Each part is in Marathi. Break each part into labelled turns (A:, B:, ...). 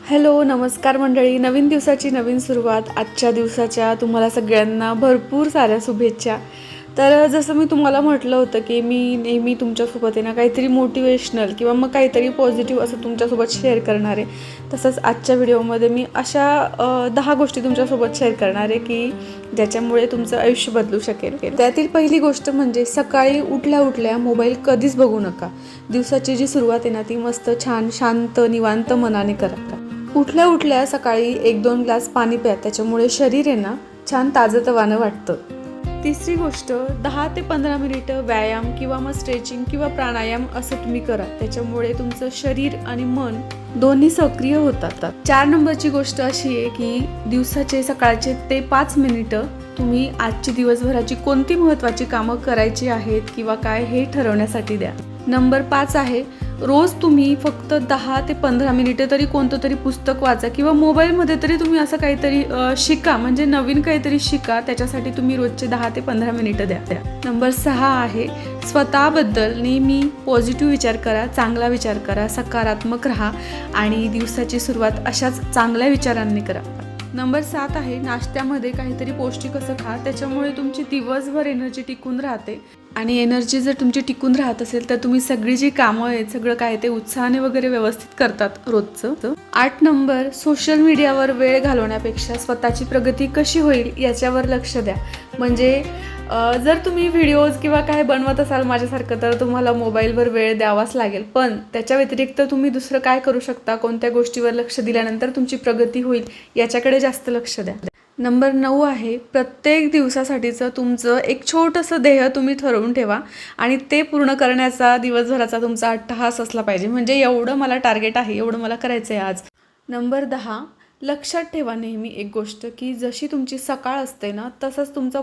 A: हॅलो नमस्कार मंडळी. नवीन दिवसाची नवीन सुरुवात. आजच्या दिवसाच्या तुम्हाला सगळ्यांना भरपूर साऱ्या शुभेच्छा. तर जसं मी तुम्हाला म्हटलं होतं की मी नेहमी तुमच्यासोबत आहे ना काहीतरी मोटिवेशनल किंवा मग काहीतरी पॉझिटिव्ह असं तुमच्यासोबत शेअर करणार आहे. तसंच आजच्या व्हिडिओमध्ये मी अशा 10 गोष्टी तुमच्यासोबत शेअर करणार आहे की ज्याच्यामुळे तुमचं आयुष्य बदलू शकेल. त्यातील पहिली गोष्ट म्हणजे सकाळी उठल्या उठल्या मोबाईल कधीच बघू नका. दिवसाची जी सुरुवात आहे ना ती मस्त छान शांत निवांत मनाने करा. उठल्या उठल्या सकाळी 1-2 ग्लास पाणी प्या. त्याच्यामुळे शरीर आहे ना छान ताजंतवानं वाटतं. तिसरी गोष्ट 10 ते 15 मिनिटं व्यायाम किंवा मग स्ट्रेचिंग किंवा प्राणायाम असं तुम्ही करा. त्याच्यामुळे तुमचं शरीर आणि मन दोन्ही सक्रिय होतात. 4 नंबरची गोष्ट अशी आहे की दिवसाचे सकाळचे ते 5 मिनिटं तुम्ही आजची दिवसभराची कोणती महत्त्वाची कामं करायची आहेत किंवा काय हे ठरवण्यासाठी द्या. नंबर 5 आहे रोज तुम्ही फक्त 10 ते 15 मिनिटं तरी कोणतं तरी पुस्तक वाचा किंवा मोबाईलमध्ये तरी तुम्ही असं काहीतरी शिका, म्हणजे नवीन काहीतरी शिका. त्याच्यासाठी तुम्ही रोजचे 10 ते 15 मिनिटं द्या. नंबर 6 आहे स्वतःबद्दल नेहमी पॉझिटिव्ह विचार करा, चांगला विचार करा, सकारात्मक राहा आणि दिवसाची सुरुवात अशाच चांगल्या विचारांनी करा. नंबर 7 आहे नाश्त्यामध्ये काहीतरी पौष्टिक असं खा. त्याच्यामुळे तुमची दिवसभर एनर्जी टिकून राहते आणि एनर्जी जर तुमची टिकून राहत असेल तर तुम्ही सगळी जी कामं आहेत सगळं काय ते उत्साहाने वगैरे व्यवस्थित करतात रोजचं. 8 नंबर सोशल मीडियावर वेळ घालवण्यापेक्षा स्वतःची प्रगती कशी होईल याच्यावर लक्ष द्या. म्हणजे जर तुम्ही व्हिडिओज किंवा काय बनवत असाल माझ्यासारखं तर तुम्हाला मोबाईलवर वेळ द्यावाच लागेल, पण त्याच्या व्यतिरिक्त तुम्ही दुसरं काय करू शकता, कोणत्या गोष्टीवर लक्ष दिल्यानंतर तुमची प्रगती होईल याच्याकडे जास्त लक्ष द्या. नंबर 9 आहे प्रत्येक दिवसासाठीचं तुमचं एक छोटंसं ध्येय तुम्ही ठरवून ठेवा आणि ते पूर्ण करण्याचा दिवसभराचा तुमचा अट्टहास असला पाहिजे. म्हणजे एवढं मला टार्गेट आहे, एवढं मला करायचं आहे आज. नंबर 10 लक्षात ठेवा नेहमी एक गोष्ट की जशी तुमची सकाळ असते ना तसंच तुमचा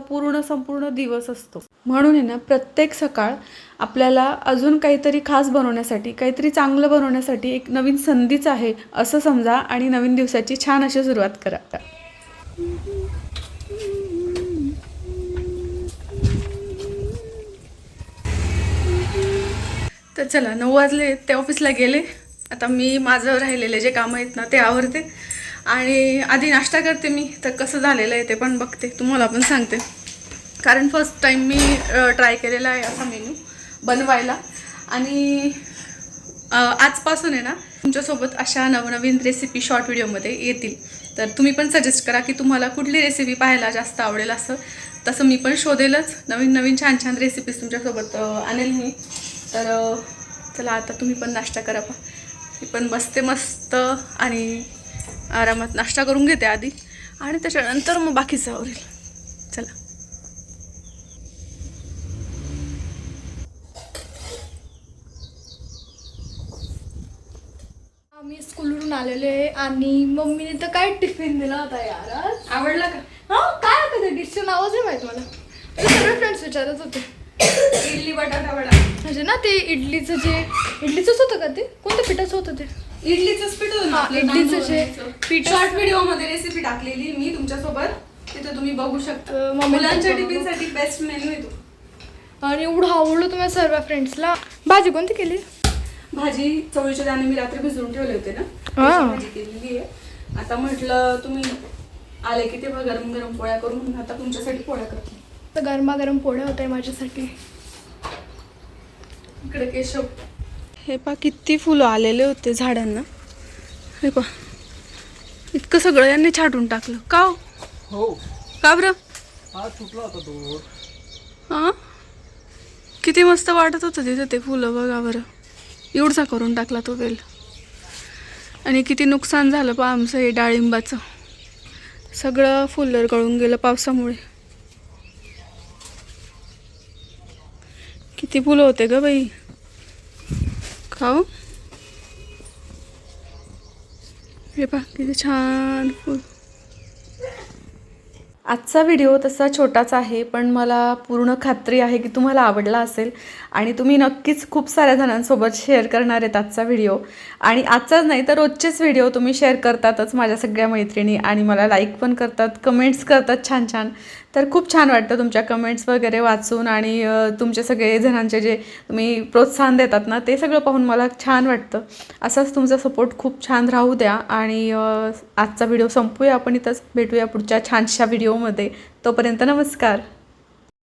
A: संपूर्ण दिवस असतो. म्हणून आहे ना प्रत्येक सकाळ आपल्याला अजून काहीतरी खास बनवण्यासाठी, काहीतरी चांगलं बनवण्यासाठी एक नवीन संधीच आहे असं समजा आणि नवीन दिवसाची छान अशी सुरुवात करा. तर चला 9 वाजले, ते ऑफिसला गेले. आता मी माझं राहिलेले जे कामं आहेत ना ते आवरते आणि आधी नाश्ता करते. मी तर कसं झालेलं आहे ते पण बघते, तुम्हाला पण सांगते. कारण फर्स्ट टाईम मी ट्राय केलेला आहे असा मेन्यू बनवायला आणि आजपासून आहे ना तुमच्यासोबत अशा नवनवीन रेसिपी शॉर्ट व्हिडिओमध्ये येतील. तर तुम्ही पण सजेस्ट करा की तुम्हाला कुठली रेसिपी पाहायला जास्त आवडेल. असं तसं मी पण शोधेलच, नवीन छान छान रेसिपीज तुमच्यासोबत आणेल मी. तर चला आता तुम्ही पण नाश्ता करा. मी पण बसते मस्त आणि आरामात नाश्ता करून घेते आधी आणि त्याच्यानंतर मग बाकीचं आवरेल. चला.
B: मी स्कूलवरून आलेले आहे आणि मम्मीने तर काय टिफिन दिला होता यार.
A: आवडला का?
B: काय होतं ते डिशचं नावच नाही माहित मला. ते सगळे फ्रेंड्स विचारत होते.
A: इडली बटाटा वडा.
B: म्हणजे ना ते इडलीचंच होतं का? ते कोणत्या पिठाचं होतं ते?
A: इडलीचंच पीठ होतं.
B: हां, इडलीचं जे पीठ
A: शॉर्ट व्हिडिओमध्ये रेसिपी टाकलेली मी तुमच्यासोबत, तिथं तुम्ही बघू शकता. मुलांच्या टिफिनसाठी बेस्ट मेन्यू आहे तो.
B: आणि एवढं आवडलं तुम्हाला सर्व फ्रेंड्सला. भाजी कोणती केली?
A: भाजी चवळीचे दाणे मी रात्री भिजवून ठेवले होते ना, भाजी केलेली आहे. आता म्हटलं तुम्ही आले की तेव्हा गरम गरम पोळ्या करून आता तुमच्यासाठी पोळ्या करते.
B: तर गरमागरम पोळ्या होत्या माझ्यासाठी.
A: इकडे केशव. हे पा किती फुलं आलेले होते झाडांना. हे पा इतकं सगळं यांनी छाटून टाकलं का हो? का बरं?
C: सुटला होता तो.
A: हां किती मस्त वाटत होतं तिथं ते फुलं. बघा बरं एवढसा करून टाकला तो वेल. आणि किती नुकसान झालं पा आमचं हे डाळिंबाचं. सगळं फुलं गळून गेलं पावसामुळे. किती फुलं होते ग बाई. खाऊ हे पा किती छान फुल. आजचा व्हिडिओ तसा छोटाच आहे, पण मला पूर्ण खात्री आहे की तुम्हाला आवडला असेल आणि तुम्ही नक्कीच खूप साऱ्या जणांसोबत शेअर करणार आहेत आजचा व्हिडिओ. आणि आजचाच नाही तर रोजचेच व्हिडिओ तुम्ही शेअर करतातच माझ्या सगळ्या मैत्रिणी आणि मला लाईक पण करतात, कमेंट्स करतात छान छान. तर खूप छान वाटतं तुमच्या कमेंट्स वगैरे वाचून आणि तुमचे सगळे जणांचे जे तुम्ही प्रोत्साहन देतात ना ते सगळं पाहून मला छान वाटतं. असाच तुमचा सपोर्ट खूप छान राहू द्या आणि आजचा व्हिडिओ संपूया आपण इथंच. भेटूया पुढच्या छानशा व्हिडिओमध्ये. तोपर्यंत नमस्कार.